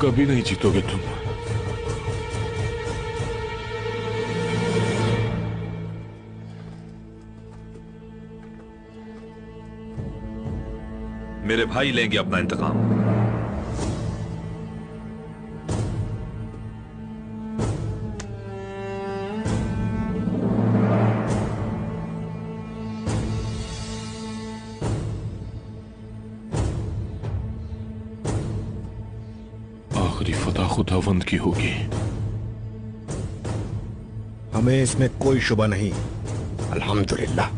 कभी नहीं जीतोगे तुम। मेरे भाई लेंगे अपना इंतकाम। आखिरी फतह खुदावंद की होगी। हमें इसमें कोई शुबा नहीं। अल्हम्दुलिल्लाह।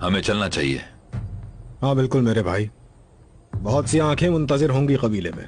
हमें चलना चाहिए। हाँ बिल्कुल मेरे भाई, बहुत सी आंखें मुंतजिर होंगी कबीले में।